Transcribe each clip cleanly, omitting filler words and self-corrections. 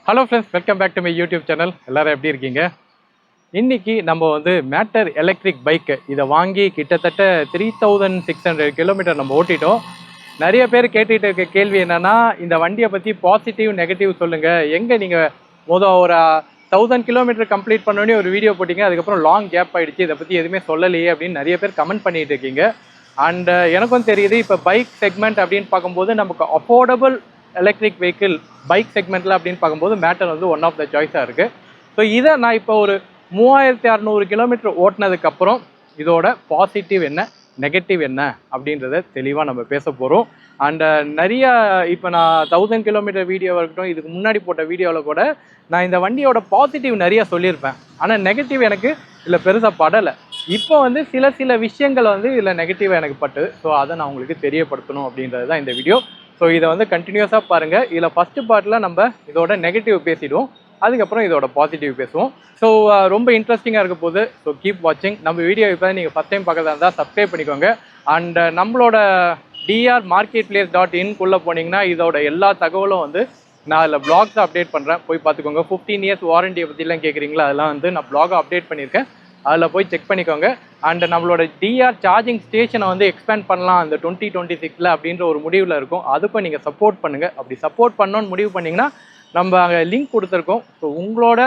Hello friends, welcome back to my YouTube channel. எல்லாரும் எப்படி இருக்கீங்க? இன்னைக்கு நம்ம வந்து மேட்டர் எலக்ட்ரிக் பைக்கு இதை வாங்கி கிட்டத்தட்ட 3600 கிலோமீட்டர் நம்ம ஓட்டிட்டோம். நிறைய பேர் கேட்டுட்டு இருக்க கேள்வி என்னன்னா, இந்த வண்டியை பற்றி பாசிட்டிவ் நெகட்டிவ் சொல்லுங்கள். எங்கே நீங்கள் ஒரு 1000 கிலோமீட்டர் கம்ப்ளீட் பண்ணோடனே ஒரு வீடியோ போட்டிங்க, அதுக்கப்புறம் லாங் கேப் ஆகிடுச்சு, இதை பற்றி எதுவுமே சொல்லலையே அப்படின்னு நிறைய பேர் கமெண்ட் பண்ணிட்டு இருக்கீங்க. அண்ட் எனக்கும் தெரியுது, இப்போ பைக் செக்மெண்ட் அப்படின்னு பார்க்கும்போது நமக்கு அஃபோர்டபுள் எலக்ட்ரிக் வெஹிக்கிள் பைக் செக்மெண்ட்டில் அப்படின்னு பார்க்கும்போது மேட்டர் வந்து ஒன் ஆஃப் த சாய்ஸாக இருக்குது. ஸோ இதை நான் இப்போ ஒரு 3600 கிலோமீட்டர் ஓட்டினதுக்கப்புறம் இதோட பாசிட்டிவ் என்ன, நெகட்டிவ் என்ன அப்படின்றத தெளிவாக நம்ம பேச போகிறோம். அண்ட் நிறையா இப்போ நான் 1000 கிலோமீட்டர் வீடியோவாக இருக்கட்டும், இதுக்கு முன்னாடி போட்ட வீடியோவில் கூட நான் இந்த வண்டியோட பாசிட்டிவ் நிறையா சொல்லியிருப்பேன். ஆனால் நெகட்டிவ் எனக்கு இதில் பெருசாக படலை. இப்போ வந்து சில விஷயங்கள் வந்து இதில் நெகட்டிவாக எனக்கு பட்டுது. ஸோ அதை நான் உங்களுக்கு தெரியப்படுத்தணும் அப்படின்றது தான் இந்த வீடியோ. ஸோ இதை வந்து கண்டினியூஸாக பாருங்கள். இதில் ஃபஸ்ட்டு பார்ட்டில் நம்ம இதோட நெகட்டிவ் பேசிடுவோம், அதுக்கப்புறம் இதோட பாசிட்டிவ் பேசுவோம். ஸோ ரொம்ப இன்ட்ரெஸ்டிங்காக இருக்க போகுது. ஸோ கீப் வாட்சிங். நம்ம வீடியோ இப்போ நீங்கள் ஃபஸ்ட் டைம் பார்க்கறதா இருந்தால் சப்ஸ்கிரைப் பண்ணிக்கோங்க. அண்ட் நம்மளோட drmarketplace.in போனீங்கன்னா இதோட எல்லா தகவலும் வந்து நான் அதில் பிளாக்ஸை அப்டேட் பண்ணுறேன், போய் பார்த்துக்கோங்க. 15 இயர்ஸ் வாரண்டியை பற்றிலாம் கேட்குறீங்களா, அதெல்லாம் வந்து நான் பிளாகை அப்டேட் பண்ணியிருக்கேன், அதில் போய் செக் பண்ணிக்கோங்க. அண்ட் நம்மளோட டிஆர் சார்ஜிங் ஸ்டேஷனை வந்து எக்ஸ்பேண்ட் பண்ணலாம் அந்த 2026 அப்படின்ற ஒரு முடிவில் இருக்கும். அதுக்கும் நீங்கள் சப்போர்ட் பண்ணுங்கள். அப்படி சப்போர்ட் பண்ணணும்னு முடிவு பண்ணிங்கன்னா நம்ம அங்கே லிங்க் கொடுத்துருக்கோம். ஸோ உங்களோட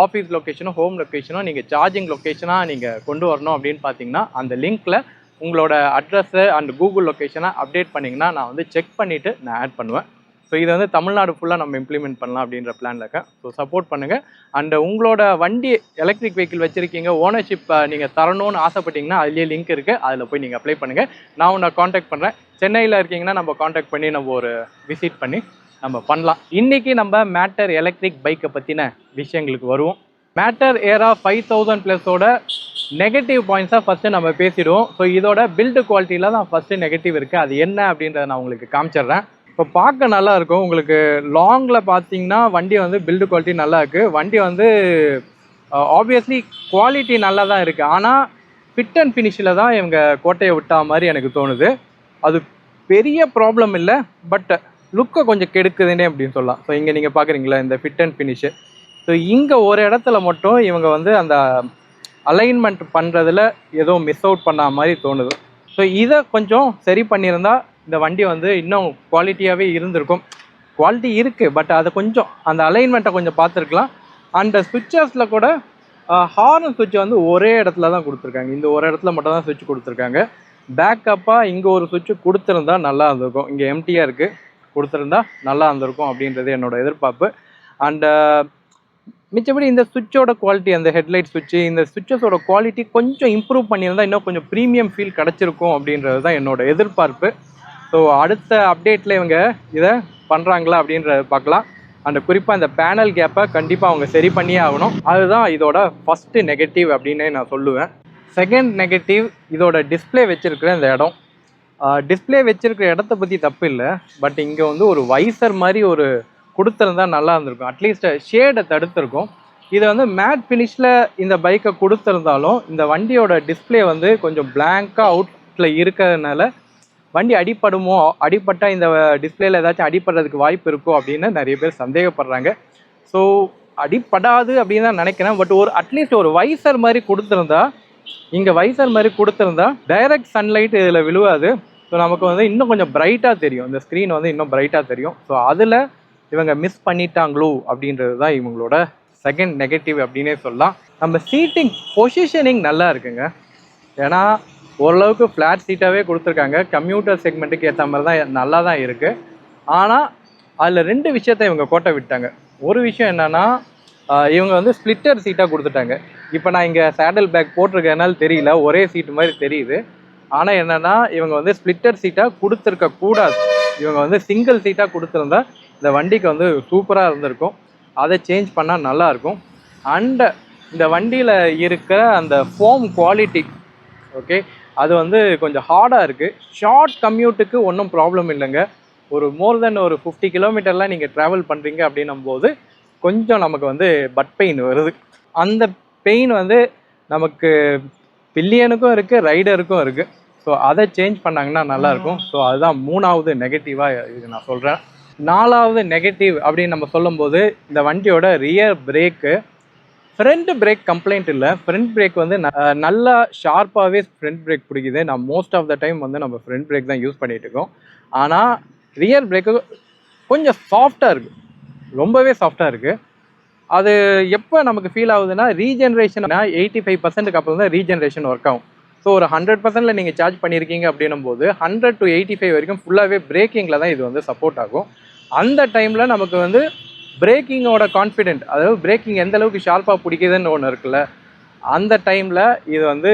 ஆஃபீஸ் லொக்கேஷனும் ஹோம் லொக்கேஷனும் நீங்கள் சார்ஜிங் லொக்கேஷனாக நீங்கள் கொண்டு வரணும் அப்படின்னு பார்த்தீங்கன்னா அந்த லிங்க்கில் உங்களோட அட்ரஸு அண்ட் கூகுள் லொக்கேஷனை அப்டேட் பண்ணிங்கன்னா நான் வந்து செக் பண்ணிவிட்டு நான் ஆட் பண்ணுவேன். ஸோ இதை வந்து தமிழ்நாடு ஃபுல்லாக நம்ம இம்ப்ளிமெண்ட் பண்ணலாம் அப்படின்ற பிளானில் இருக்கேன். ஸோ சப்போர்ட் பண்ணுங்கள். அண்ட் உங்களோட வண்டி எலக்ட்ரிக் வெஹிக்கிள் வச்சுருக்கீங்க, ஓனர்ஷிப் நீங்கள் தரணும்னு ஆசைப்பட்டீங்கன்னா அதுலேயே லிங்க் இருக்குது, அதில் போய் நீங்கள் அப்ளை பண்ணுங்கள். நான் உன்னை காண்டாக்ட் பண்ணுறேன். சென்னையில் இருக்கீங்கன்னா நம்ம காண்டாக்ட் பண்ணி நம்ம ஒரு விசிட் பண்ணி நம்ம பண்ணலாம். இன்றைக்கி நம்ம மேட்டர் எலக்ட்ரிக் பைக்கை பற்றின விஷயங்களுக்கு வருவோம். மேட்டர் ஏரா 5000+ நெகட்டிவ் பாயிண்ட்ஸாக ஃபஸ்ட்டு நம்ம பேசிடுவோம். ஸோ இதோட பில்டு குவாலிட்டியில் தான் ஃபஸ்ட்டு நெகட்டிவ் இருக்குது. அது என்ன அப்படின்றத நான் உங்களுக்கு காமிச்சிடுறேன். இப்போ பார்க்க நல்லா இருக்கும். உங்களுக்கு லாங்கில் பார்த்தீங்கன்னா வண்டி வந்து பில்டு குவாலிட்டி நல்லா இருக்குது. வண்டி வந்து ஆப்வியஸ்லி குவாலிட்டி நல்லா தான் இருக்குது. ஆனால் ஃபிட் அண்ட் ஃபினிஷில் தான் இவங்க கோட்டையை விட்டா மாதிரி எனக்கு தோணுது. அது பெரிய ப்ராப்ளம் இல்லை, பட் லுக்கை கொஞ்சம் கெடுக்குதுன்னே அப்படின்னு சொல்லலாம். ஸோ இங்கே நீங்கள் பார்க்குறீங்களா இந்த ஃபிட் அண்ட் ஃபினிஷு. ஸோ இங்கே ஒரு இடத்துல மட்டும் இவங்க வந்து அந்த அலைன்மெண்ட் பண்ணுறதுல ஏதோ மிஸ் அவுட் பண்ண மாதிரி தோணுது. ஸோ இதை கொஞ்சம் சரி பண்ணியிருந்தால் இந்த வண்டி வந்து இன்னும் குவாலிட்டியாகவே இருந்திருக்கும். குவாலிட்டி இருக்குது, பட் அதை கொஞ்சம் அந்த அலைன்மெண்ட்டை கொஞ்சம் பார்த்துருக்கலாம். அந்த சுவிட்சஸில் கூட ஹார்ன் சுவிட்ச் வந்து ஒரே இடத்துல தான் கொடுத்துருக்காங்க. இந்த ஒரு இடத்துல மட்டும் தான் சுவிட்ச் கொடுத்துருக்காங்க. பேக்கப்பாக இங்கே ஒரு சுவிட்ச் கொடுத்துருந்தா நல்லா இருந்திருக்கும். இங்கே எம்டியாக இருக்குது, கொடுத்துருந்தா நல்லா இருந்திருக்கும் அப்படின்றது என்னோடய எதிர்பார்ப்பு. அண்டு மிச்சபடி இந்த சுவிட்சோட குவாலிட்டி, அந்த ஹெட்லைட் சுவிட்சு, இந்த சுவிட்சஸோட குவாலிட்டி கொஞ்சம் இம்ப்ரூவ் பண்ணியிருந்தால் இன்னும் கொஞ்சம் ப்ரீமியம் ஃபீல் கிடச்சிருக்கும் அப்படின்றது தான் என்னோடய எதிர்பார்ப்பு. ஸோ அடுத்த அப்டேட்டில் இவங்க இதை பண்ணுறாங்களா அப்படின்றத பார்க்கலாம். அந்த குறிப்பாக இந்த பேனல் கேப்பை கண்டிப்பாக அவங்க சரி பண்ணியே ஆகணும். அதுதான் இதோட ஃபஸ்ட்டு நெகட்டிவ் அப்படின்னு நான் சொல்லுவேன். செகண்ட் நெகட்டிவ், இதோட டிஸ்பிளே வச்சுருக்கிற இந்த இடம். டிஸ்பிளே வச்சுருக்கிற இடத்த பற்றி தப்பு இல்லை, பட் இங்கே வந்து ஒரு வைசர் மாதிரி ஒரு கொடுத்துருந்தா நல்லா இருந்திருக்கும். அட்லீஸ்ட் ஷேடை தடுத்திருக்கும். இதை வந்து மேட் ஃபினிஷில் இந்த பைக்கை கொடுத்துருந்தாலும் இந்த வண்டியோட டிஸ்பிளே வந்து கொஞ்சம் பிளாங்காக அவுட்டில் இருக்கிறதுனால வண்டி அடிப்பட்டால் இந்த டிஸ்பிளேயில் ஏதாச்சும் அடிப்படுறதுக்கு வாய்ப்பு இருக்கும் அப்படின்னு நிறைய பேர் சந்தேகப்படுறாங்க. ஸோ அடிப்படாது அப்படின்னு தான் நினைக்கிறேன். பட் அட்லீஸ்ட் ஒரு வைசர் மாதிரி கொடுத்துருந்தா, இங்கே வைசர் மாதிரி கொடுத்துருந்தா டைரக்ட் சன்லைட் இதில் விழுவாது. ஸோ நமக்கு வந்து இன்னும் கொஞ்சம் பிரைட்டாக தெரியும், இந்த ஸ்க்ரீன் வந்து இன்னும் பிரைட்டாக தெரியும். ஸோ அதில் இவங்க மிஸ் பண்ணிட்டாங்களோ அப்படின்றது தான் இவங்களோட செகண்ட் நெகட்டிவ் அப்படின்னே சொல்லலாம். நம்ம சீட்டிங் பொசிஷனிங் நல்லா இருக்குங்க. ஏன்னா ஓரளவுக்கு ஃப்ளாட் சீட்டாகவே கொடுத்துருக்காங்க. கம்யூட்டர் செக்மெண்ட்டுக்கு ஏற்ற மாதிரி தான் நல்லா தான் இருக்குது. ஆனால் அதில் 2 விஷயத்தை இவங்க கோட்டை விட்டாங்க. ஒரு விஷயம் என்னென்னா, இவங்க வந்து ஸ்ப்ளிட்டர் சீட்டாக கொடுத்துட்டாங்க. இப்போ நான் இங்கே சேடல் பேக் போட்டிருக்கனால தெரியல, ஒரே சீட்டு மாதிரி தெரியுது. ஆனால் என்னென்னா, இவங்க வந்து ஸ்ப்ளிட்டர் சீட்டாக கொடுத்துருக்கக்கூடாது. இவங்க வந்து சிங்கிள் சீட்டாக கொடுத்துருந்தா இந்த வண்டிக்கு வந்து சூப்பராக இருந்திருக்கும். அதை சேஞ்ச் பண்ணால் நல்லாயிருக்கும். அண்டு இந்த வண்டியில் இருக்கிற அந்த ஃபோம் குவாலிட்டி, ஓகே, அது வந்து கொஞ்சம் ஹார்டாக இருக்குது. ஷார்ட் கம்யூட்டுக்கு ஒன்றும் ப்ராப்ளம் இல்லைங்க. ஒரு மோர் தென் ஒரு 50 கிலோமீட்டர்லாம் நீங்கள் ட்ராவல் பண்ணுறீங்க அப்படின்னும் போது கொஞ்சம் நமக்கு வந்து பட் பெயின் வருது. அந்த பெயின் வந்து நமக்கு பில்லியனுக்கும் இருக்குது, ரைடருக்கும் இருக்குது. ஸோ அதை சேஞ்ச் பண்ணாங்கன்னா நல்லாயிருக்கும். ஸோ அதுதான் 3வது நெகட்டிவாக இது நான் சொல்கிறேன். 4வது நெகட்டிவ் அப்படின்னு நம்ம சொல்லும்போது இந்த வண்டியோட rear brake. Front brake complaint இல்லை, ஃப்ரண்ட் பிரேக் வந்து நல்லா ஷார்ப்பாகவே ஃப்ரண்ட் பிரேக் பிடிக்குது. நான் மோஸ்ட் ஆஃப் த டைம் வந்து நம்ம ஃப்ரண்ட் பிரேக் தான் யூஸ் பண்ணிகிட்டு இருக்கோம். ஆனால் ரியர் பிரேக்கு கொஞ்சம் சாஃப்டாக இருக்குது, ரொம்பவே சாஃப்டாக இருக்குது. அது எப்போ நமக்கு ஃபீல் ஆகுதுன்னா ரீஜென்ரேஷன் 85%க்கு அப்புறம் தான் ரீஜென்ரேஷன் ஒர்க் ஆகும். ஸோ ஒரு 100%ல் நீங்கள் சார்ஜ் பண்ணியிருக்கீங்க அப்படின்னும் போது 100 to 85 வரைக்கும் ஃபுல்லாகவே பிரேக்கிங்கில் தான் இது வந்து சப்போர்ட் ஆகும். அந்த டைமில் நமக்கு வந்து பிரேக்கிங்கோட கான்ஃபிடென்ட், அதாவது பிரேக்கிங் எந்த அளவுக்கு ஷார்ப்பாக பிடிக்குதுன்னு ஒன்று இருக்குல்ல, அந்த டைமில் இது வந்து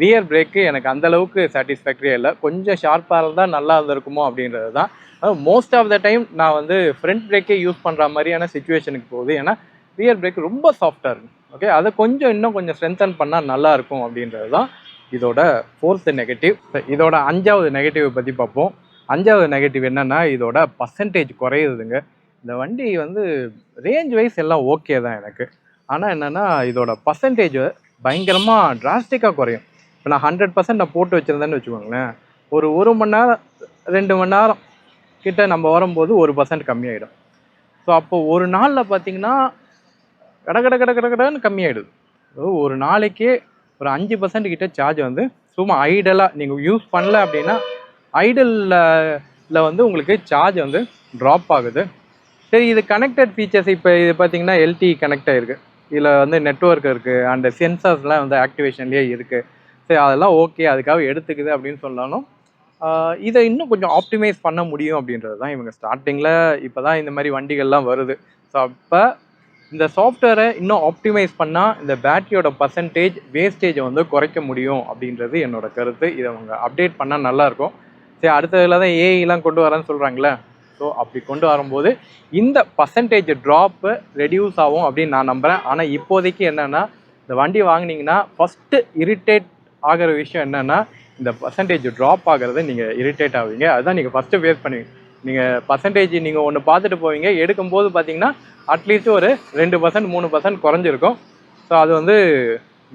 ரியர் பிரேக்கு எனக்கு அந்தளவுக்கு சாட்டிஸ்ஃபேக்டரியாக இல்லை. கொஞ்சம் ஷார்ப்பாக இருந்தால் நல்லா இருந்திருக்குமோ அப்படின்றது தான். மோஸ்ட் ஆஃப் த டைம் நான் வந்து ஃப்ரண்ட் பிரேக்கே யூஸ் பண்ணுற மாதிரியான சுச்சுவேஷனுக்கு போகுது. ஏன்னா ரியர் பிரேக் ரொம்ப சாஃப்டாக இருக்கும். ஓகே, அதை இன்னும் கொஞ்சம் ஸ்ட்ரென்தன் பண்ணால் நல்லாயிருக்கும் அப்படின்றது தான் இதோட 4th நெகட்டிவ். இதோட 5வது நெகட்டிவ் பற்றி பார்ப்போம். 5வது நெகட்டிவ் என்னென்னா இதோட பர்சன்டேஜ் குறையுதுங்க. இந்த வண்டி வந்து ரேஞ்ச் வைஸ் எல்லாம் ஓகே தான் எனக்கு. ஆனால் என்னென்னா இதோட பர்சன்டேஜ் பயங்கரமாக டிராஸ்டிக்காக குறையும். இப்போ நான் 100% நான் போட்டு வச்சுருந்தேன்னு வச்சுக்கோங்களேன், ஒரு மணி நேரம் 2 மணி நேரம் கிட்ட நம்ம வரும்போது 1% கம்மியாயிடும். ஸோ அப்போ ஒரு நாளில் பார்த்தீங்கன்னா கடன்னு கம்மியாயிடுது. ஒரு நாளைக்கே ஒரு 5% கிட்ட சார்ஜ் வந்து சும்மா ஐடலாக நீங்கள் யூஸ் பண்ணல அப்படின்னா ஐடலில் வந்து உங்களுக்கு சார்ஜ் வந்து ட்ராப் ஆகுது. சரி, இது கனெக்டட் ஃபீச்சர்ஸ் இப்போ இது பார்த்தீங்கன்னா எல்டி கனெக்ட் ஆகிருக்கு, இதில் வந்து நெட்ஒர்க் இருக்குது அண்ட் சென்சார்ஸ்லாம் வந்து ஆக்டிவேஷன்லேயே இருக்குது. சரி, அதெல்லாம் ஓகே, அதுக்காக எடுத்துக்குது அப்படின்னு சொன்னாலும் இதை இன்னும் கொஞ்சம் ஆப்டிமைஸ் பண்ண முடியும் அப்படின்றது தான் இவங்க ஸ்டார்டிங்கில் இப்போ தான் இந்த மாதிரி வண்டிகள்லாம் வருது. ஸோ அப்போ இந்த சாஃப்ட்வேரை இன்னும் ஆப்டிமைஸ் பண்ணால் இந்த பேட்டரியோட பர்சன்டேஜ் வேஸ்டேஜை வந்து குறைக்க முடியும் அப்படின்றது என்னோட கருத்து. இதை அவங்க அப்டேட் பண்ணால் நல்லாயிருக்கும். சரி, அடுத்ததில் தான் ஏஐலாம் கொண்டு வரேன்னு சொல்கிறாங்களே, ஸோ அப்படி கொண்டு வரும்போது இந்த பர்சன்டேஜ் ட்ராப்பு ரெடியூஸ் ஆகும் அப்படின்னு நான் நம்புகிறேன். ஆனால் இப்போதைக்கு என்னென்னா இந்த வண்டி வாங்கினீங்கன்னா ஃபஸ்ட்டு இரிட்டேட் ஆகிற விஷயம் என்னென்னா இந்த பர்சன்டேஜ் ட்ராப் ஆகிறத நீங்கள் இரிட்டேட் ஆவீங்க. அதுதான் நீங்கள் ஃபஸ்ட்டு ஃபேஸ் பண்ணுவீங்க. நீங்கள் பர்சன்டேஜ் நீங்கள் ஒன்று பார்த்துட்டு போவீங்க, எடுக்கும்போது பார்த்தீங்கன்னா அட்லீஸ்ட் ஒரு 2% 3% குறைஞ்சிருக்கும். ஸோ அது வந்து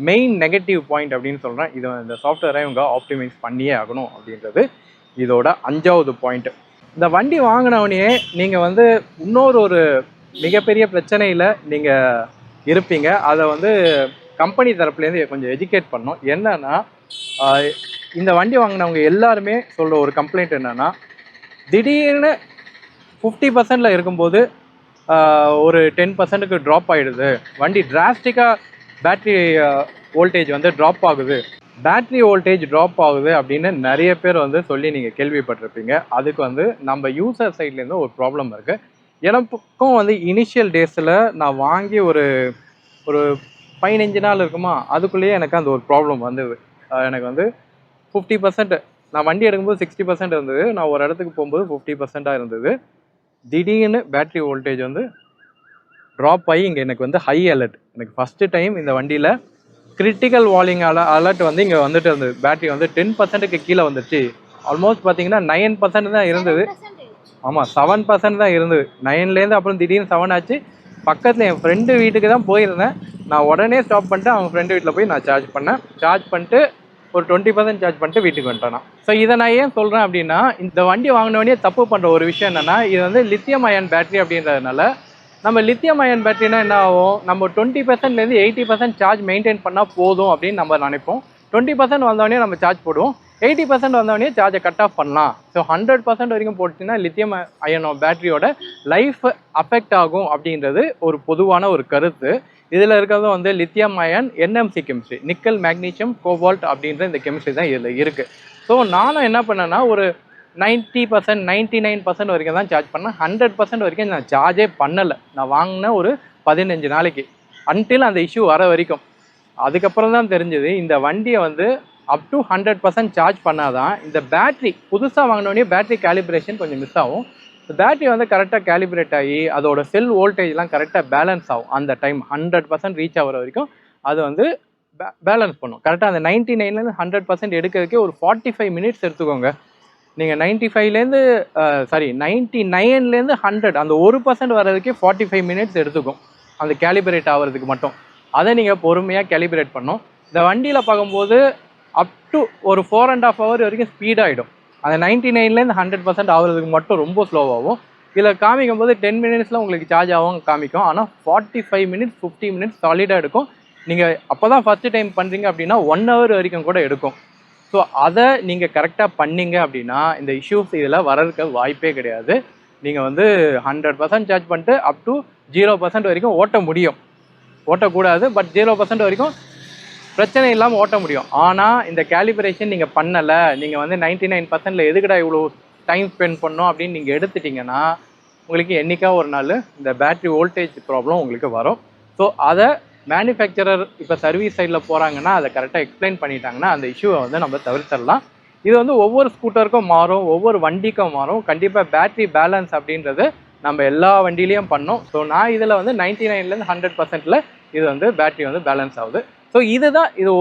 மெயின் நெகட்டிவ் பாயிண்ட் அப்படின்னு சொல்கிறேன். இதை இந்த சாஃப்ட்வேரை இவங்க ஆப்டிமைஸ் பண்ணியே ஆகணும் அப்படின்றது இதோட 5வது பாயிண்ட்டு. இந்த வண்டி வாங்கினவனையே நீங்கள் வந்து ஒரு மிகப்பெரிய பிரச்சனையில் நீங்கள் இருப்பீங்க. அதை வந்து கம்பெனி தரப்புலேருந்து கொஞ்சம் எஜுகேட் பண்ணணும். என்னன்னா இந்த வண்டி வாங்கினவங்க எல்லாருமே சொல்கிற ஒரு கம்ப்ளைண்ட் என்னென்னா, திடீர்னு 50%ல் இருக்கும்போது ஒரு 10%க்கு ட்ராப் ஆகிடுது, வண்டி டிராஸ்டிக்காக பேட்ரி வோல்டேஜ் வந்து ட்ராப் ஆகுது, பேட்ரி வோல்டேஜ் ட்ராப் ஆகுது அப்படின்னு நிறைய பேர் வந்து சொல்லி நீங்கள் கேள்விப்பட்டிருப்பீங்க. அதுக்கு வந்து நம்ம யூசர் சைட்லேருந்து ஒரு ப்ராப்ளம் இருக்குது. எனக்கும் வந்து இனிஷியல் டேஸில் நான் வாங்கி ஒரு 15 நாள் இருக்குமா, அதுக்குள்ளேயே எனக்கு அந்த ஒரு ப்ராப்ளம் வந்தது. எனக்கு வந்து 50%, நான் வண்டி எடுக்கும்போது 60% இருந்தது, நான் ஒரு இடத்துக்கு போகும்போது 50%ஆக இருந்தது. திடீர்னு பேட்ரி வோல்டேஜ் வந்து ட்ராப் ஆகி இங்கே எனக்கு வந்து ஹை அலர்ட். எனக்கு ஃபஸ்ட்டு டைம் இந்த வண்டியில் கிரிட்டிக்கல் வால்யூம் அலர்ட் வந்து இங்கே வந்துட்டு இருந்தது. பேட்ரி வந்து 10%க்கு கீழே வந்துச்சு. ஆல்மோஸ்ட் பார்த்தீங்கன்னா 9% தான் இருந்தது. ஆமாம், 7% தான் இருந்தது. 9லேருந்து அப்புறம் திடீர்னு 7 ஆச்சு. பக்கத்தில் என் ஃப்ரெண்டு வீட்டுக்கு தான் போயிருந்தேன். நான் உடனே ஸ்டாப் பண்ணிட்டு அவங்க ஃப்ரெண்டு வீட்டில் போய் நான் சார்ஜ் பண்ணேன். சார்ஜ் பண்ணிட்டு ஒரு 20% சார்ஜ் பண்ணிட்டு வீட்டுக்கு வந்துட்டேன் நான். ஸோ இதை நான் ஏன் சொல்கிறேன் அப்படின்னா, இந்த வண்டி வாங்கினோடனே தப்பு பண்ணுற ஒரு விஷயம் என்னென்னா, இது வந்து லித்தியம் அயன் பேட்டரி அப்படின்றதுனால நம்ம லித்தியம் அயன் பேட்டரினா என்ன ஆகும், நம்ம 20%லேருந்து 80% சார்ஜ் மெயின்டைன் பண்ணால் போதும் அப்படின்னு நம்ம நினைப்போம். 20% வந்தோடனே நம்ம சார்ஜ் போடுவோம், 80% வந்தோடனே சார்ஜை கட் ஆஃப் பண்ணலாம். ஸோ 100% வரைக்கும் போட்டுச்சுன்னா லித்தியம் அயனோ பேட்டரியோட லைஃப் அஃபெக்ட் ஆகும் அப்படின்றது ஒரு பொதுவான ஒரு கருத்து. இதில் இருக்கிறது வந்து lithium ion NMC chemistry, nickel magnesium cobalt அப்படின்ற இந்த கெமிஸ்ட்ரி தான் இதில் இருக்குது. ஸோ நானும் என்ன பண்ணேன்னா ஒரு 90% 99% வரைக்கும் தான் சார்ஜ் பண்ணேன். 100% வரைக்கும் நான் சார்ஜே பண்ணலை. நான் வாங்கினேன் ஒரு 15 நாளைக்கு, அன்டில் அந்த இஷ்யூ வர வரைக்கும். அதுக்கப்புறம் தான் தெரிஞ்சது இந்த வண்டியை வந்து அப் டு 100% சார்ஜ் பண்ணாதான் இந்த பேட்ரி, புதுசாக வாங்கினோடனே பேட்ரி கேலிப்ரேஷன் கொஞ்சம் மிஸ் ஆகும். பேட்டரி வந்து கரெக்டாக கேலிப்ரேட் ஆகி அதோட செல் வோல்டேஜ்லாம் கரெக்டாக பேலன்ஸ் ஆகும். அந்த டைம் 100% ரீச் ஆகிற வரைக்கும் அது வந்து பேலன்ஸ் பண்ணும். கரெக்டாக அந்த 99லேருந்து 100% எடுக்கிறதுக்கே ஒரு 45 மினிட்ஸ் எடுத்துக்கோங்க. நீங்கள் 95லேருந்து 99லேருந்து 100 அந்த 1% வர்றதுக்கே 45 மினிட்ஸ் எடுத்துக்கும் அந்த கேலிப்ரேட் ஆகிறதுக்கு மட்டும். அதை நீங்கள் பொறுமையாக கேலிப்ரேட் பண்ணோம். இந்த வண்டியில் பார்க்கும்போது அப் டு ஒரு 4.5 hour வரைக்கும் ஸ்பீடாகிடும். அந்த 99லேருந்து 100% ஆகுறதுக்கு மட்டும் ரொம்ப ஸ்லோவாகும். இதில் காமிக்கும் போது 10 மினிட்ஸில் உங்களுக்கு சார்ஜ் ஆகும் காமிக்கும். ஆனால் 45 மினிட்ஸ் 50 மினிட்ஸ் சாலிடாக எடுக்கும். நீங்கள் அப்போ தான் ஃபஸ்ட்டு டைம் பண்ணுறீங்க அப்படின்னா 1 ஹவர் வரைக்கும் கூட எடுக்கும். ஸோ அதை நீங்கள் கரெக்டாக பண்ணிங்க அப்படின்னா இந்த இஷ்யூஸ் இதில் வரதுக்கு வாய்ப்பே கிடையாது. நீங்கள் வந்து 100% சார்ஜ் பண்ணிட்டு அப் டு 0% வரைக்கும் ஓட்ட முடியும். ஓட்டக்கூடாது, பட் 0% வரைக்கும் பிரச்சனை இல்லாமல் ஓட்ட முடியும். ஆனால் இந்த கேலிபரேஷன் நீங்கள் பண்ணலை, நீங்கள் வந்து 99%ல் எதுக்கடா இவ்வளோ டைம் ஸ்பெண்ட் பண்ணோம் அப்படின்னு நீங்கள் எடுத்துட்டிங்கன்னா உங்களுக்கு என்றைக்கா ஒரு நாள் இந்த பேட்ரி வோல்டேஜ் ப்ராப்ளம் உங்களுக்கு வரும். ஸோ அதை மேனுஃபேக்சரர் இப்போ சர்வீஸ் சைடில் போகிறாங்கன்னா அதை கரெக்டாக எக்ஸ்பிளைன் பண்ணிட்டாங்கன்னா அந்த இஷ்யூவை வந்து நம்ம தவிர்த்திடலாம். இது வந்து ஒவ்வொரு ஸ்கூட்டருக்கும் மாறும், ஒவ்வொரு வண்டிக்கும் மாறும். கண்டிப்பாக பேட்ரி பேலன்ஸ் அப்படின்றது நம்ம எல்லா வண்டியிலையும் பண்ணோம். ஸோ நான் இதில் வந்து 99லேருந்து 100%ல் இது வந்து பேட்ரி வந்து பேலன்ஸ் ஆகுது. ஸோ இதுதான் இது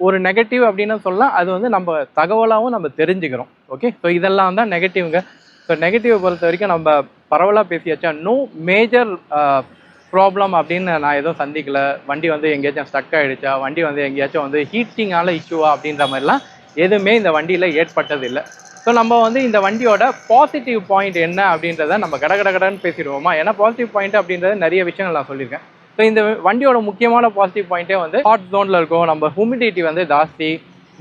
ஒரு நெகட்டிவ் அப்படின்னு சொல்லலாம். அது வந்து நம்ம தகவலாகவும் நம்ம தெரிஞ்சுக்கிறோம். ஓகே, ஸோ இதெல்லாம் தான் நெகட்டிவ்ங்க. ஸோ நெகட்டிவை பொறுத்த வரைக்கும் நம்ம பரவலாக பேசியாச்சா. நோ மேஜர் ப்ராப்ளம் அப்படின்னு நான் எதுவும் சந்திக்கலை. வண்டி வந்து எங்கேயாச்சும் ஸ்டக் ஆகிடுச்சா, வண்டி வந்து எங்கேயாச்சும் வந்து ஹீட்டிங்கால இஷ்யூவா அப்படின்ற மாதிரிலாம் எதுவுமே இந்த வண்டியில் ஏற்பட்டது இல்லை. ஸோ நம்ம வந்து இந்த வண்டியோட பாசிட்டிவ் பாயிண்ட் என்ன அப்படின்றத நம்ம கடன்னு பேசிடுவோமா. ஏன்னா பாசிட்டிவ் பாயிண்ட் அப்படின்றது நிறைய விஷயங்கள் நான் சொல்லியிருக்கேன். ஸோ இந்த வண்டியோட முக்கியமான பாசிட்டிவ் பாயிண்ட்டே வந்து ஹாட் ஜோனில் இருக்கும். நம்ம ஹியூமிடிட்டி வந்து ஜாஸ்தி,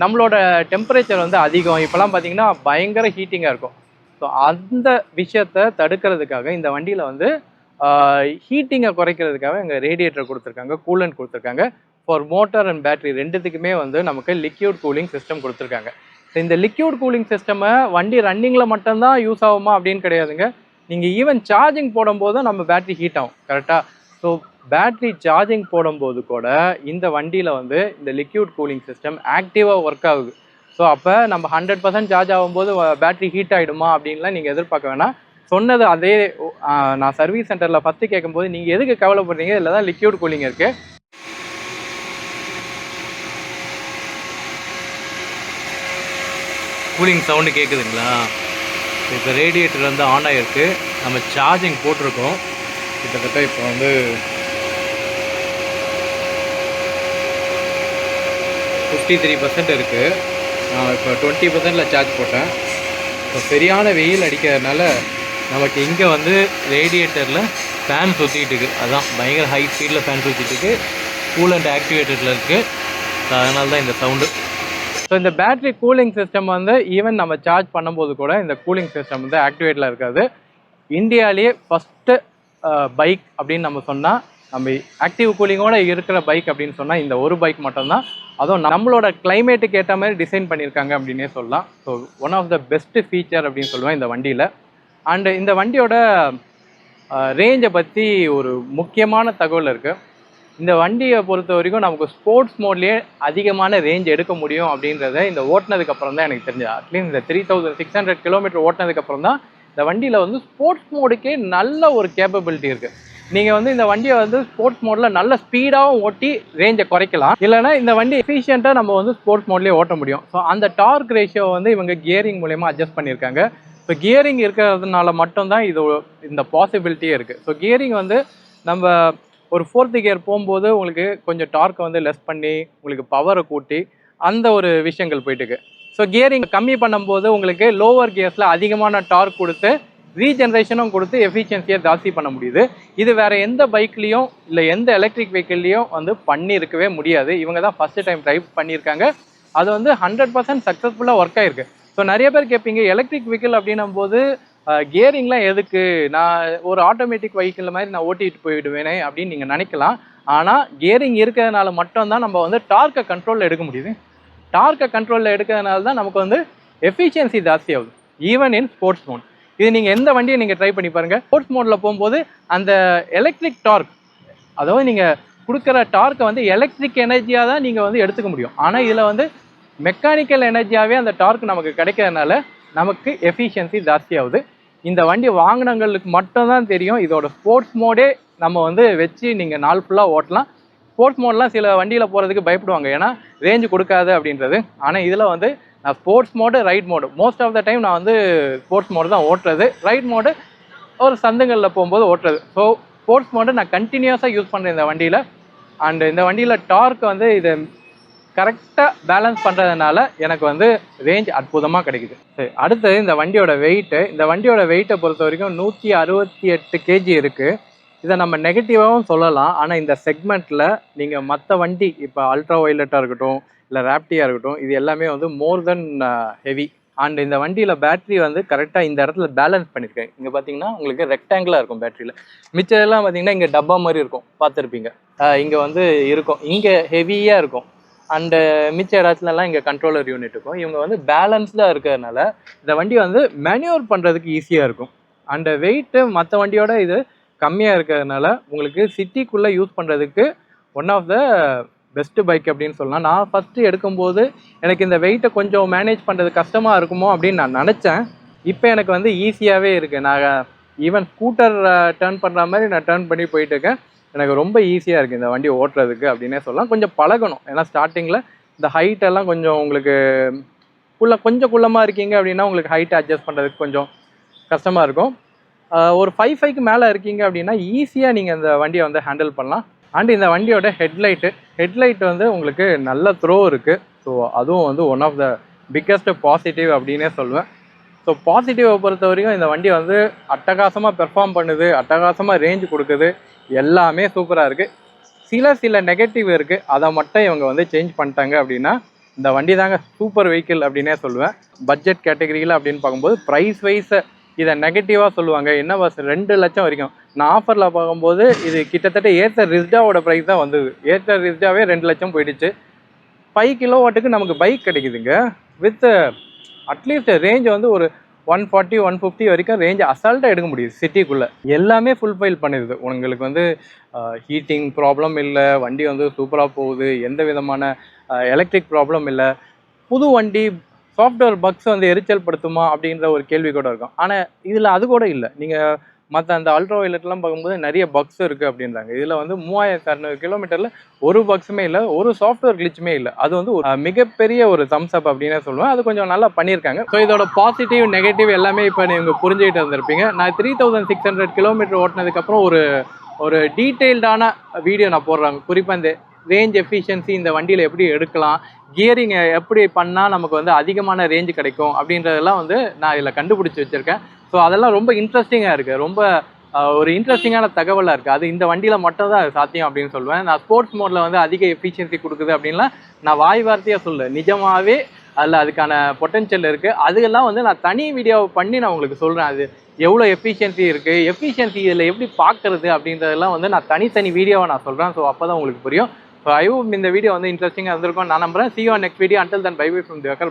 நம்மளோட டெம்பரேச்சர் வந்து அதிகம். இப்போலாம் பார்த்தீங்கன்னா பயங்கர ஹீட்டிங்காக இருக்கும். ஸோ அந்த விஷயத்தை தடுக்கிறதுக்காக இந்த வண்டியில் வந்து ஹீட்டிங்கை குறைக்கிறதுக்காக எங்கள் ரேடியேட்டர் கொடுத்துருக்காங்க, கூலண்ட் கொடுத்துருக்காங்க. ஃபார் மோட்டார் அண்ட் பேட்ரி ரெண்டுத்துக்குமே வந்து நமக்கு லிக்யூட் கூலிங் சிஸ்டம் கொடுத்துருக்காங்க. இந்த லிக்யூட் கூலிங் சிஸ்டமை வண்டி ரன்னிங்கில் மட்டும்தான் யூஸ் ஆகுமா அப்படின்னு கிடையாதுங்க. நீங்கள் ஈவன் சார்ஜிங் போடும்போது நம்ம பேட்ரி ஹீட் ஆகும் கரெக்டாக. ஸோ பேட்ரி சார்ஜிங் போடும்போது கூட இந்த வண்டியில் வந்து இந்த லிக்யூட் கூலிங் சிஸ்டம் ஆக்டிவாக ஒர்க் ஆகுது. ஸோ அப்போ நம்ம 100% சார்ஜ் ஆகும்போது பேட்ரி ஹீட் ஆகிடுமா அப்படின்லாம் நீங்கள் எதிர்பார்க்க வேணாம். சொன்னது அதே நான் சர்வீஸ் சென்டரில் ஃபஸ்ட்டு கேட்கும்போது நீங்கள் எதுக்கு கவலைப்படுறீங்க, இதில் தான் லிக்யூட் கூலிங் இருக்குது. கூலிங் சவுண்டு கேட்குதுங்களா? இப்போ ரேடியேட்டர் வந்து ஆன் ஆகிருக்கு. நம்ம சார்ஜிங் போட்டிருக்கோம். கிட்டத்தட்ட இப்போ வந்து 53% இருக்குது. நான் இப்போ 20%ல் சார்ஜ் போட்டேன். இப்போ சரியான வெயில் அடிக்கிறதுனால நமக்கு இங்கே வந்து ரேடியேட்டரில் ஃபேன் சுற்றிட்டு இருக்குது. அதுதான் பயங்கர ஹை ஸ்பீடில் ஃபேன் சுற்றிட்டு இருக்குது. கூலண்ட் ஆக்டிவேட்டரில் இருக்குது. ஸோ அதனால தான் இந்த சவுண்டு. ஸோ இந்த பேட்ரி கூலிங் சிஸ்டம் வந்து ஈவன் நம்ம சார்ஜ் பண்ணும்போது கூட இந்த கூலிங் சிஸ்டம் வந்து ஆக்டிவேட்டில் இருக்காது. இந்தியாவிலேயே ஃபஸ்ட்டு பைக் அப்படின்னு நம்ம சொன்னால், நம்ம ஆக்டிவ் கூலிங்கோடு இருக்கிற பைக் அப்படின்னு சொன்னால் இந்த ஒரு பைக் மட்டும்தான். அதுவும் நம்மளோட கிளைமேட்டுக்கு ஏற்ற மாதிரி டிசைன் பண்ணியிருக்காங்க அப்படின்னே சொல்லலாம். So one of the best feature அப்படின்னு சொல்லுவேன் இந்த வண்டியில். அண்டு இந்த வண்டியோட ரேஞ்சை பற்றி ஒரு முக்கியமான தகவல் இருக்குது. இந்த வண்டியை பொறுத்த வரைக்கும் நமக்கு ஸ்போர்ட்ஸ் மோட்லேயே அதிகமான ரேஞ்ச் எடுக்க முடியும் அப்படின்றத இந்த ஓட்டினதுக்கப்புறம் தான் எனக்கு தெரிஞ்சது. அட்லீஸ்ட் இந்த 3600 கிலோமீட்டர் ஓட்டினதுக்கப்புறம் தான் இந்த வண்டியில் வந்து ஸ்போர்ட்ஸ் மோடுக்கே நல்ல ஒரு கேப்பபிலிட்டி இருக்குது. நீங்கள் வந்து இந்த வண்டியை வந்து ஸ்போர்ட்ஸ் மோடில் நல்ல ஸ்பீடாகவும் ஓட்டி ரேஞ்சை குறைக்கலாம். இல்லைனா இந்த வண்டி எஃபிஷியண்ட்டாக நம்ம வந்து ஸ்போர்ட்ஸ் மோட்லேயே ஓட்ட முடியும். ஸோ அந்த டார்க் ரேஷியோ வந்து இவங்க கியரிங் மூலயமா அட்ஜஸ்ட் பண்ணியிருக்காங்க. ஸோ கியரிங் இருக்கிறதுனால மட்டும்தான் இது இந்த பாசிபிலிட்டியே இருக்குது. ஸோ கியரிங் வந்து நம்ம ஒரு 4th கியர் போகும்போது உங்களுக்கு கொஞ்சம் டார்க்கை வந்து லெஸ் பண்ணி உங்களுக்கு பவரை கூட்டி அந்த ஒரு விஷயங்கள் போயிட்டுருக்கு. ஸோ கியரிங் கம்மி பண்ணும்போது உங்களுக்கு லோவர் கியர்ஸில் அதிகமான டார்க் கொடுத்து ரீஜென்ரேஷனும் கொடுத்து எஃபிஷியன்சியை ஜாஸ்தி பண்ண முடியுது. இது வேறு எந்த பைக்லேயும் இல்லை எந்த எலக்ட்ரிக் வெஹிக்கிள்லேயும் வந்து பண்ணியிருக்கவே முடியாது. இவங்க தான் ஃபஸ்ட்டு டைம் ட்ரை பண்ணியிருக்காங்க. அது வந்து 100% சக்ஸஸ்ஃபுல்லாக ஒர்க் ஆகிருக்கு. ஸோ நிறைய பேர் கேட்பீங்க, எலக்ட்ரிக் வெஹிக்கிள் அப்படின்னும் போது கியரிங்லாம் எதுக்கு, நான் ஒரு ஆட்டோமேட்டிக் வெஹிக்கிள் மாதிரி நான் ஓட்டிகிட்டு போயிடுவேனே அப்படின்னு நீங்கள் நினைக்கலாம். ஆனால் கியரிங் இருக்கிறதுனால மட்டும்தான் நம்ம வந்து டார்க்கை கண்ட்ரோலில் எடுக்க முடியுது. டார்க்கை கண்ட்ரோலில் எடுக்கிறதுனால தான் நமக்கு வந்து எஃபிஷியன்சி ஜாஸ்தி ஆகுது, ஈவன் இன் ஸ்போர்ட்ஸ் மோட். இது நீங்கள் எந்த வண்டியை நீங்கள் ட்ரை பண்ணி பாருங்கள். ஸ்போர்ட்ஸ் மோடில் போகும்போது அந்த எலக்ட்ரிக் டார்க், அதாவது நீங்கள் கொடுக்குற டார்க்கை வந்து எலக்ட்ரிக் எனர்ஜியாக தான் நீங்கள் வந்து எடுத்துக்க முடியும். ஆனால் இதில் வந்து மெக்கானிக்கல் எனர்ஜியாகவே அந்த டார்க் நமக்கு கிடைக்கிறதுனால நமக்கு எஃபிஷியன்சி ஜாஸ்தி ஆகுது. இந்த வண்டி வாங்கினவங்களுக்கு மட்டும்தான் தெரியும் இதோட ஸ்போர்ட்ஸ் மோடே நம்ம வந்து வச்சு நீங்கள் நாள் ஃபுல்லாக ஓட்டலாம். ஸ்போர்ட்ஸ் மோட்லாம் சில வண்டியில் போகிறதுக்கு பயப்படுவாங்க, ஏன்னா ரேஞ்சு கொடுக்காது அப்படின்றது. ஆனால் இதில் வந்து நான் sports mode, ride mode, most of the time நான் வந்து ஸ்போர்ட்ஸ் மோடு தான் ஓட்டுறது. ரைட் மோடு ஒரு சந்துங்களில் போகும்போது ஓட்டுறது. ஸோ ஸ்போர்ட்ஸ் மோடு நான் கண்டினியூஸாக யூஸ் பண்ணுறேன் இந்த வண்டியில். அண்டு இந்த வண்டியில் டார்க் வந்து இது கரெக்டாக பேலன்ஸ் பண்ணுறதுனால எனக்கு வந்து ரேஞ்ச் அற்புதமாக கிடைக்குது. சரி, அடுத்து இந்த வண்டியோட வெயிட்டை பொறுத்த வரைக்கும் 168 கேஜி இருக்குது. இதை நம்ம நெகட்டிவாகவும் சொல்லலாம். ஆனால் இந்த செக்மெண்ட்டில் நீங்கள் மற்ற வண்டி இப்போ அல்ட்ரா வயலட்டாக இருக்கட்டும், இல்லை ராப்டியாக இருக்கட்டும், இது எல்லாமே வந்து மோர் தென் ஹெவி. அண்ட் இந்த வண்டியில் பேட்ரி வந்து கரெக்டாக இந்த இடத்துல பேலன்ஸ் பண்ணியிருக்கேன். இங்கே பார்த்தீங்கன்னா உங்களுக்கு ரெக்டாங்கிளாக இருக்கும் பேட்டரியில். மிச்சதெல்லாம் பார்த்தீங்கன்னா இங்கே டப்பா மாதிரி இருக்கும், பார்த்துருப்பீங்க. இங்கே வந்து இருக்கும், இங்கே ஹெவியாக இருக்கும். அண்டு மிச்ச இடத்துலலாம் இங்கே கண்ட்ரோலர் யூனிட் இருக்கும். இவங்க வந்து பேலன்ஸ்டாக இருக்கிறதுனால இந்த வண்டி வந்து மேனுவர் பண்ணுறதுக்கு ஈஸியாக இருக்கும். அண்டு வெயிட்டு மற்ற வண்டியோட இது கம்மியாக இருக்கிறதுனால உங்களுக்கு சிட்டிக்குள்ளே யூஸ் பண்ணுறதுக்கு one of the best bike அப்படின்னு சொல்லலாம். நான் ஃபஸ்ட்டு எடுக்கும்போது எனக்கு இந்த வெயிட்டை கொஞ்சம் மேனேஜ் பண்ணுறது கஷ்டமாக இருக்குமோ அப்படின்னு நான் நினச்சேன். இப்போ எனக்கு வந்து ஈஸியாகவே இருக்குது. நான் ஈவன் ஸ்கூட்டர் டர்ன் பண்ணுற மாதிரி நான் டர்ன் பண்ணி போயிட்டுருக்கேன். எனக்கு ரொம்ப ஈஸியாக இருக்குது இந்த வண்டி ஓட்டுறதுக்கு அப்படின்னே சொல்லலாம். கொஞ்சம் பழகணும். ஏன்னா ஸ்டார்டிங்கில் இந்த ஹைட்டெல்லாம் கொஞ்சம் உங்களுக்கு கொஞ்சம் குள்ளமாக இருக்கீங்க அப்படின்னா உங்களுக்கு ஹைட் அட்ஜஸ்ட் பண்ணுறதுக்கு கொஞ்சம் கஷ்டமாக இருக்கும். ஒரு 5.5க்கு மேலே இருக்கீங்க அப்படின்னா ஈஸியாக நீங்கள் இந்த வண்டியை வந்து ஹேண்டில் பண்ணலாம். அண்ட் இந்த வண்டியோட ஹெட்லைட் வந்து உங்களுக்கு நல்ல த்ரோ இருக்குது. ஸோ அதுவும் வந்து one of the biggest positive அப்படின்னே சொல்லுவேன். ஸோ பாசிட்டிவை பொறுத்த வரைக்கும் இந்த வண்டி வந்து அட்டகாசமாக பெர்ஃபார்ம் பண்ணுது, அட்டகாசமாக ரேஞ்ச் கொடுக்குது, எல்லாமே சூப்பராக இருக்குது. சில நெகட்டிவ் இருக்குது, அதை மட்டும் இவங்க வந்து சேஞ்ச் பண்ணிட்டாங்க அப்படின்னா இந்த வண்டி தாங்க சூப்பர் வெஹிக்கிள் அப்படின்னே சொல்லுவேன். பட்ஜெட் கேட்டகரியில் அப்படின்னு பார்க்கும்போது ப்ரைஸ் வைஸை இதை நெகட்டிவாக சொல்லுவாங்க. என்ன பஸ் 2 லட்சம் வரைக்கும். நான் ஆஃபரில் பார்க்கும்போது இது கிட்டத்தட்ட ஏத்தர் ரிஸ்டாவோட ப்ரைஸ் தான் வந்தது. ஏத்தர் ரிஸ்டாவே 2 லட்சம் போயிடுச்சு. 5 கிலோவாட்டுக்கு நமக்கு பைக் கிடைக்குதுங்க. வித் அட்லீஸ்ட் ரேஞ்ச் வந்து ஒரு 140 150 வரைக்கும் ரேஞ்ச் அசால்ட்டாக எடுக்க முடியுது சிட்டிக்குள்ளே. எல்லாமே ஃபுல்ஃபைல் பண்ணிடுது. உங்களுக்கு வந்து ஹீட்டிங் ப்ராப்ளம் இல்லை, வண்டி வந்து சூப்பராக போகுது, எந்த விதமான எலக்ட்ரிக் ப்ராப்ளம் இல்லை. புது வண்டி சாஃப்ட்வேர் பக்ஸ் வந்து எரிச்சல் படுத்துமா அப்படின்ற ஒரு கேள்வி கூட இருக்கும். ஆனால் இதில் அது கூட இல்லை. நீங்கள் மற்ற அந்த அல்ட்ரா வயலட்லாம் பார்க்கும்போது நிறைய பக்ஸ் இருக்குது அப்படின்றாங்க. இதில் வந்து 3600 கிலோமீட்டரில் ஒரு பக்ஸுமே இல்லை, ஒரு சாஃப்ட்வேர் கிளிச்சுமே இல்லை. அது வந்து ஒரு மிகப்பெரிய ஒரு தம்ஸ் அப் அப்படின்னே சொல்லுவேன். அது கொஞ்சம் நல்லா பண்ணியிருக்காங்க. ஸோ இதோட பாசிட்டிவ் நெகட்டிவ் எல்லாமே இப்போ நீங்கள் புரிஞ்சுக்கிட்டு வந்திருப்பீங்க. நான் 3600 கிலோமீட்டர் ஓட்டினதுக்கப்புறம் ஒரு டீட்டெயில்டான வீடியோ நான் போடுறாங்க. குறிப்பாக இந்த ரேஞ்ச் எஃபிஷியன்சி இந்த வண்டியில் எப்படி எடுக்கலாம், கியரிங் எப்படி பண்ணால் நமக்கு வந்து அதிகமான ரேஞ்ச் கிடைக்கும் அப்படின்றதெல்லாம் வந்து நான் இதில் கண்டுபிடிச்சி வச்சுருக்கேன். ஸோ அதெல்லாம் ரொம்ப இன்ட்ரெஸ்டிங்காக இருக்குது. ரொம்ப ஒரு இன்ட்ரெஸ்டிங்கான தகவலாக இருக்குது. அது இந்த வண்டியில் மட்டும் தான் அது சாத்தியம் அப்படின்னு சொல்லுவேன். நான் ஸ்போர்ட்ஸ் மோடில் வந்து அதிக எஃபிஷியன்சி கொடுக்குது அப்படின்லாம் நான் வாய் வார்த்தையாக சொல்ல, நிஜமாகவே அதில் அதுக்கான பொட்டென்ஷியல் இருக்குது. அதுக்கெல்லாம் வந்து நான் தனி வீடியோவை பண்ணி நான் உங்களுக்கு சொல்கிறேன். அது எவ்வளோ எஃபிஷியன்சி இருக்குது, எஃபிஷியன்சி இதில் எப்படி பார்க்குறது அப்படின்றதெல்லாம் வந்து நான் தனி வீடியோவை நான் சொல்கிறேன். ஸோ அப்போ தான் உங்களுக்கு புரியும். ஸோ ஐ ஹோப் இந்த வீடியோ வந்து இன்ட்ரெஸ்டிங்காக இருந்திருக்கும் நான் நம்புறேன். See you on next video. Until then, bye bye from Diwakar.